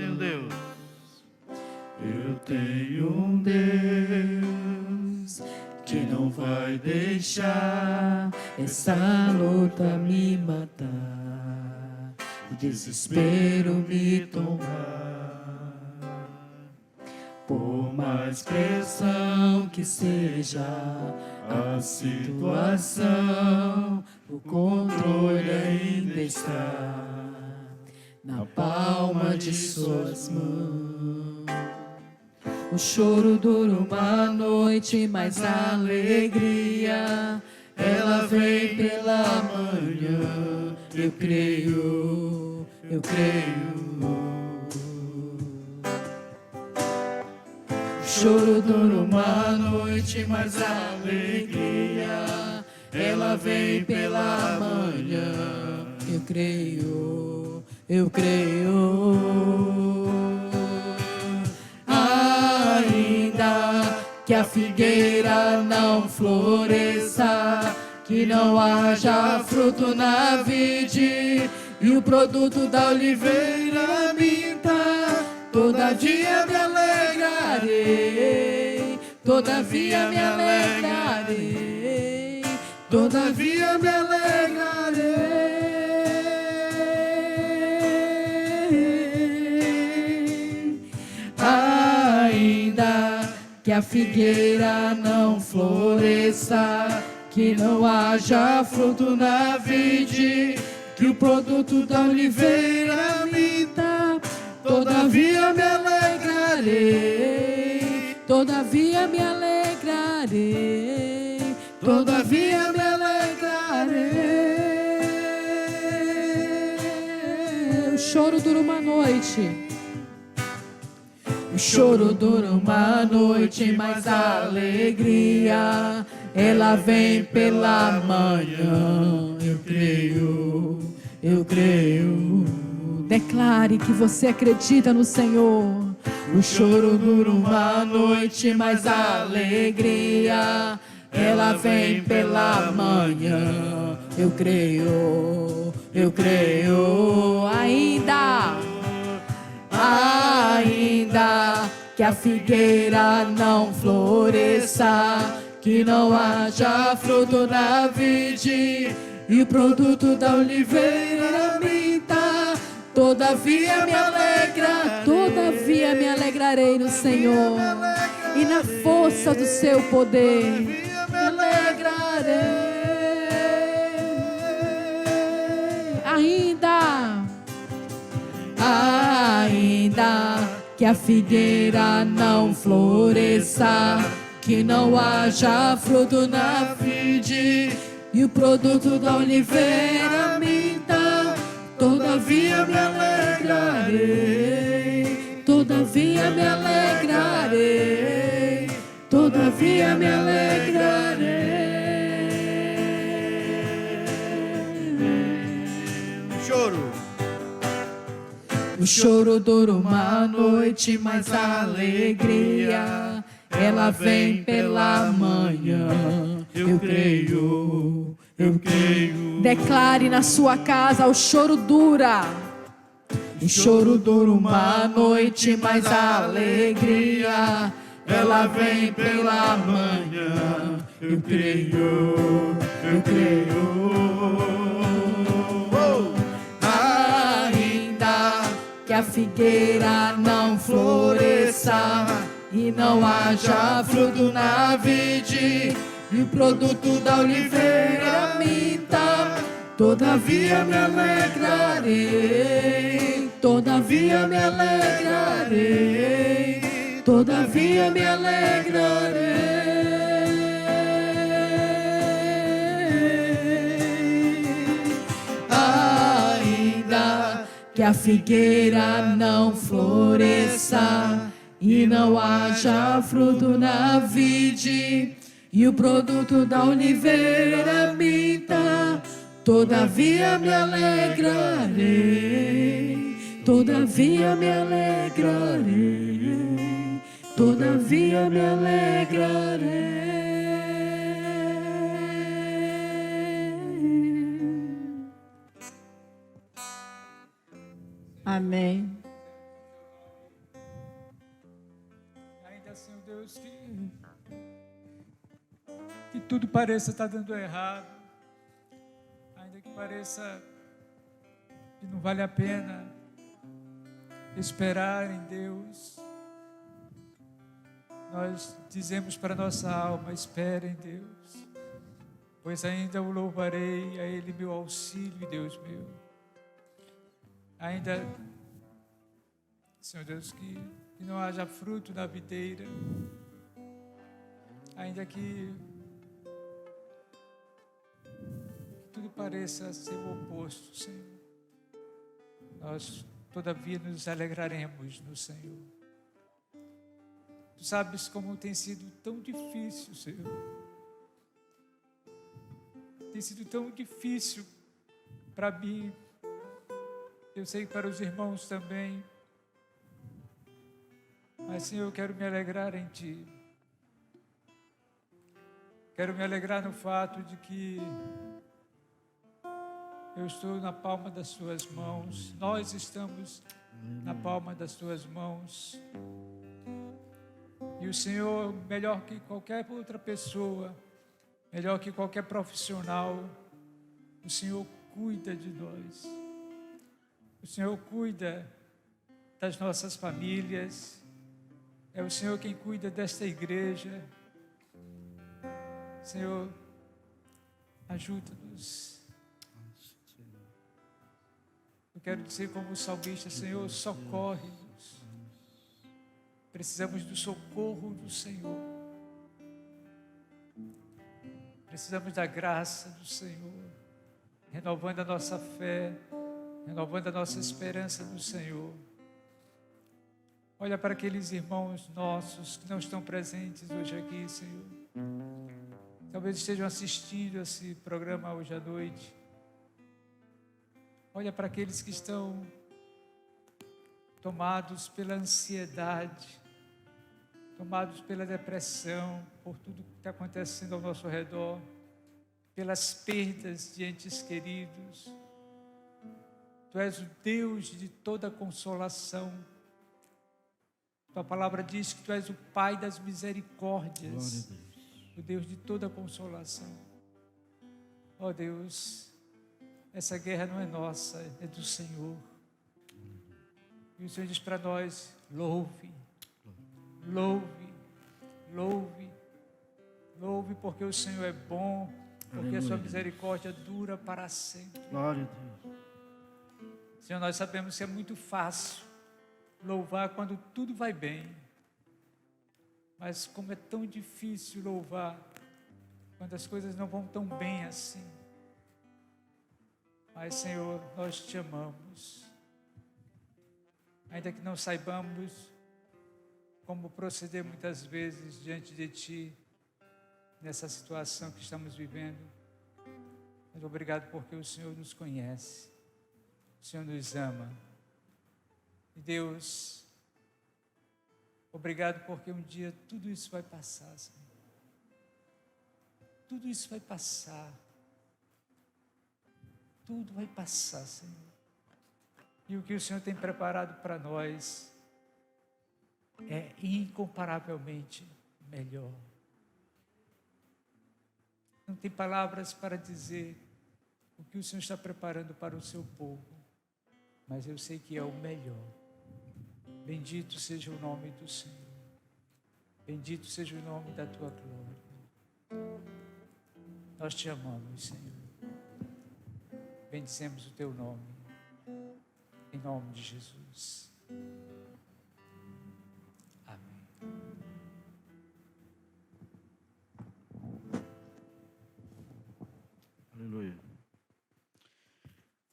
Eu tenho um Deus que não vai deixar essa luta me matar, o desespero me tomar. Por mais pressão que seja a situação, o controle ainda está na palma de suas mãos. O choro dura uma noite, mas a alegria ela vem pela manhã. Eu creio, eu creio. O choro dura uma noite, mas a alegria ela vem pela manhã. Eu creio, eu creio. Ainda que a figueira não floresça, que não haja fruto na vide e o produto da oliveira minta, todavia me alegrarei, todavia me alegrarei, todavia me alegrarei. Ainda que a figueira não floresça, que não haja fruto na vide, que o produto da oliveira minta, todavia me alegrarei, todavia me alegrarei, todavia me alegrarei. O choro dura uma noite. O choro dura uma noite, mas a alegria ela vem pela manhã. Eu creio, eu creio. Declare que você acredita no Senhor. O choro dura uma noite, mas a alegria ela vem pela manhã. Eu creio, eu creio. Ainda que a figueira não floresça, que não haja fruto na vide e o produto da oliveira minta, todavia me alegrarei no Senhor e na força do seu poder me alegrarei. Ainda que a figueira não floresça, que não haja fruto na vide e o produto da oliveira minta, todavia me alegrarei, todavia me alegrarei, todavia me alegrarei. Choro. O choro dura uma noite, mas a alegria ela vem pela manhã. Eu creio, eu creio. Declare na sua casa: o choro dura. O choro dura uma noite, mas a alegria ela vem pela manhã. Eu creio, eu creio. Que a figueira não floresça e não haja fruto na vide e o produto da oliveira minta, todavia me alegrarei, todavia me alegrarei, todavia me alegrarei. Que a figueira não floresça e não haja fruto na vide e o produto da oliveira minta, todavia me alegrarei, todavia me alegrarei, todavia me alegrarei. Amém. Ainda assim, Deus, que tudo pareça estar dando errado, ainda que pareça que não vale a pena esperar em Deus, nós dizemos para nossa alma: espere em Deus, pois ainda o louvarei, a Ele meu auxílio, Deus meu. Ainda, Senhor Deus, que que não haja fruto na videira, ainda que tudo pareça ser o oposto, Senhor. Nós, todavia, nos alegraremos no Senhor. Tu sabes como tem sido tão difícil, Senhor. Tem sido tão difícil para mim, eu sei que para os irmãos também, mas Senhor, eu quero me alegrar em Ti. Quero me alegrar no fato de que eu estou na palma das Tuas mãos, nós estamos na palma das Tuas mãos, e o Senhor, melhor que qualquer outra pessoa, melhor que qualquer profissional, o Senhor cuida de nós. O Senhor cuida das nossas famílias. É o Senhor quem cuida desta igreja. Senhor, ajuda-nos. Eu quero dizer como o salmista, Senhor, socorre-nos. Precisamos do socorro do Senhor. Precisamos da graça do Senhor, renovando a nossa fé, renovando a nossa esperança no Senhor. Olha para aqueles irmãos nossos que não estão presentes hoje aqui, Senhor. Talvez estejam assistindo esse programa hoje à noite. Olha para aqueles que estão tomados pela ansiedade, tomados pela depressão, por tudo que está acontecendo ao nosso redor, pelas perdas de entes queridos. Tu és o Deus de toda consolação. Tua palavra diz que Tu és o Pai das misericórdias, o Deus de toda consolação. Ó Deus, essa guerra não é nossa, é do Senhor. E o Senhor diz para nós: louve, louve, louve, louve, porque o Senhor é bom, porque a sua misericórdia dura para sempre. Glória a Deus. Senhor, nós sabemos que é muito fácil louvar quando tudo vai bem, mas como é tão difícil louvar quando as coisas não vão tão bem assim. Mas, Senhor, nós Te amamos, ainda que não saibamos como proceder muitas vezes diante de Ti, nessa situação que estamos vivendo. Mas obrigado porque o Senhor nos conhece, o Senhor nos ama. E Deus, obrigado porque um dia tudo isso vai passar, Senhor. Tudo isso vai passar. Tudo vai passar, Senhor. E o que o Senhor tem preparado para nós é incomparavelmente melhor. Não tem palavras para dizer o que o Senhor está preparando para o seu povo, mas eu sei que é o melhor. Bendito seja o nome do Senhor. Bendito seja o nome da Tua glória. Nós Te amamos, Senhor. Bendizemos o Teu nome. Em nome de Jesus. Amém. Aleluia.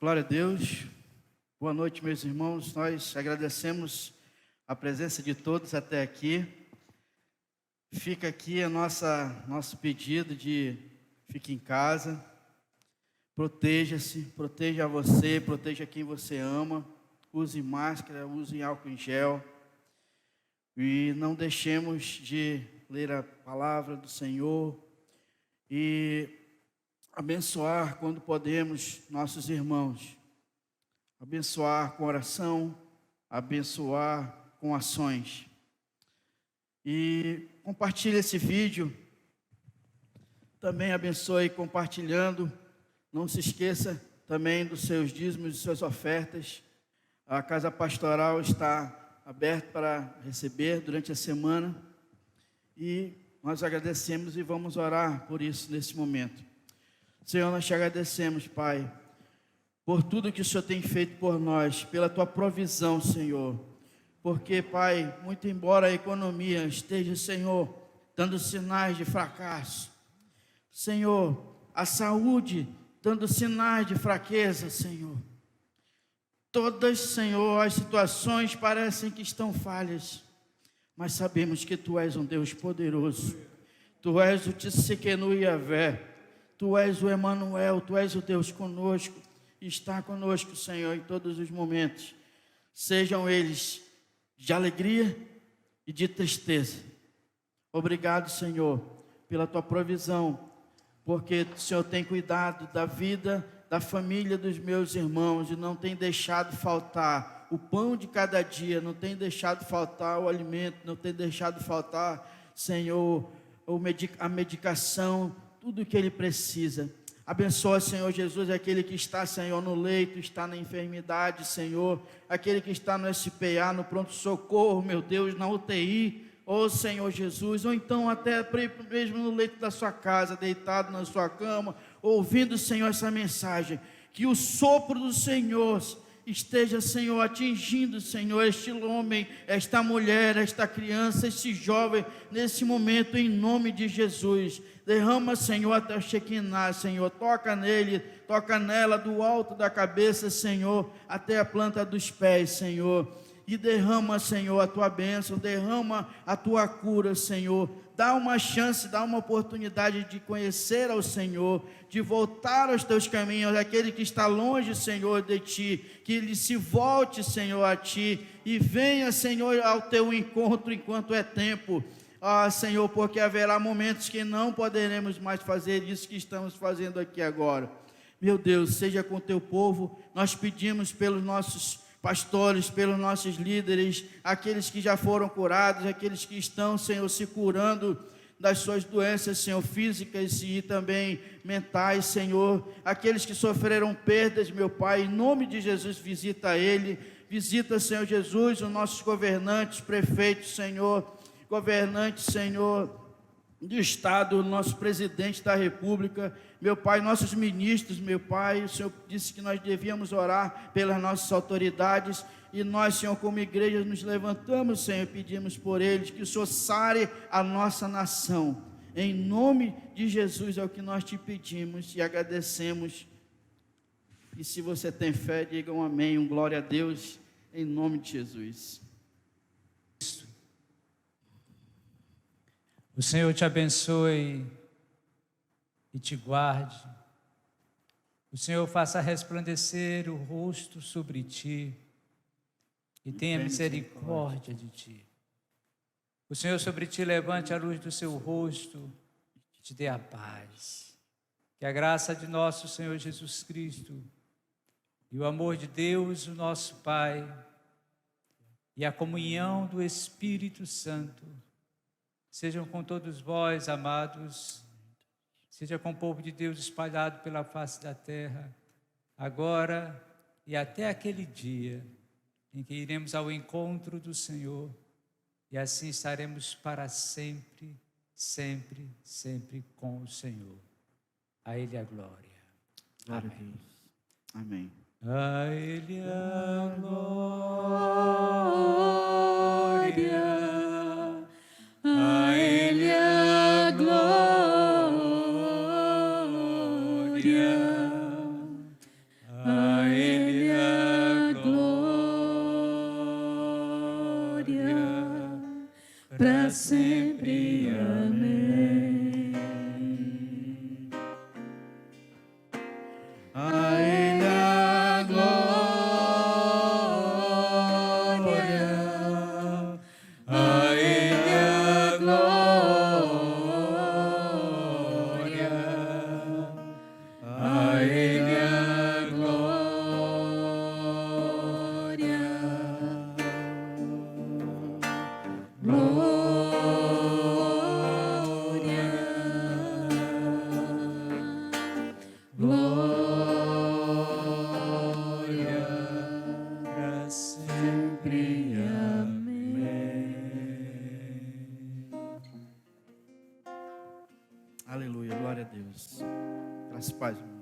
Glória a Deus. Boa noite, meus irmãos. Nós agradecemos a presença de todos até aqui. Fica aqui nosso pedido de fique em casa. Proteja-se, proteja você, proteja quem você ama. Use máscara, use álcool em gel. E não deixemos de ler a palavra do Senhor e abençoar quando podemos nossos irmãos. Abençoar com oração, abençoar com ações. E compartilhe esse vídeo. Também abençoe compartilhando. Não se esqueça também dos seus dízimos e suas ofertas. A Casa Pastoral está aberta para receber durante a semana. E nós agradecemos e vamos orar por isso nesse momento. Senhor, nós Te agradecemos, Pai, por tudo que o Senhor tem feito por nós, pela Tua provisão, Senhor. porque, Pai, muito embora a economia esteja, Senhor, dando sinais de fracasso, Senhor, a saúde dando sinais de fraqueza, Senhor. Todas, Senhor, as situações parecem que estão falhas, mas sabemos que Tu és um Deus poderoso. Tu és o Tsidkenu Yahvé, Tu és o Emanuel, Tu és o Deus conosco, e está conosco, Senhor, em todos os momentos, sejam eles de alegria e de tristeza. Obrigado, Senhor, pela Tua provisão, porque o Senhor tem cuidado da vida, da família dos meus irmãos e não tem deixado faltar o pão de cada dia, não tem deixado faltar o alimento, não tem deixado faltar, Senhor, a medicação, tudo o que ele precisa. Abençoa, Senhor Jesus, aquele que está, Senhor, no leito, está na enfermidade, Senhor, aquele que está no SPA, no pronto-socorro, meu Deus, na UTI, ó Senhor Jesus, ou então até mesmo no leito da sua casa, deitado na sua cama, ouvindo, Senhor, essa mensagem, que o sopro do Senhor esteja, Senhor, atingindo, Senhor, este homem, esta mulher, esta criança, este jovem, nesse momento, em nome de Jesus. Derrama, Senhor, até o Shekinah, Senhor, toca nele, toca nela, do alto da cabeça, Senhor, até a planta dos pés, Senhor, e derrama, Senhor, a Tua bênção, derrama a Tua cura, Senhor. Dá uma chance, dá uma oportunidade de conhecer ao Senhor, de voltar aos Teus caminhos, aquele que está longe, Senhor, de Ti, que ele se volte, Senhor, a Ti, e venha, Senhor, ao Teu encontro enquanto é tempo. Ah, Senhor, porque haverá momentos que não poderemos mais fazer isso que estamos fazendo aqui agora. Meu Deus, seja com o Teu povo, nós pedimos pelos nossos pastores, pelos nossos líderes, aqueles que já foram curados, aqueles que estão, Senhor, se curando das suas doenças, Senhor, físicas e também mentais, Senhor, aqueles que sofreram perdas, meu Pai, em nome de Jesus, visita ele, visita, Senhor Jesus, os nossos governantes, prefeitos, Senhor, governantes, Senhor, do Estado, nosso presidente da República, meu Pai, nossos ministros, meu Pai, o Senhor disse que nós devíamos orar pelas nossas autoridades, e nós, Senhor, como igreja, nos levantamos, Senhor, e pedimos por eles, que o Senhor sare a nossa nação, em nome de Jesus é o que nós te pedimos e agradecemos, e se você tem fé, diga um amém, um glória a Deus, em nome de Jesus. O Senhor te abençoe e te guarde. O Senhor faça resplandecer o rosto sobre ti e tenha misericórdia de ti. O Senhor sobre ti levante a luz do seu rosto e te dê a paz. Que a graça de nosso Senhor Jesus Cristo e o amor de Deus, o nosso Pai, e a comunhão do Espírito Santo sejam com todos vós, amados, seja com o povo de Deus espalhado pela face da terra, agora e até aquele dia em que iremos ao encontro do Senhor, e assim estaremos para sempre, sempre, sempre com o Senhor. A Ele a glória. Glória Amém. a Deus. Amém. A Ele a glória. A Ele a glória, a Ele a glória, para sempre. Amém. A Ele a glória, A Ele a glória, a Ele a glória, glória, para sempre. aleluia, glória a Deus. Graças e paz, irmão.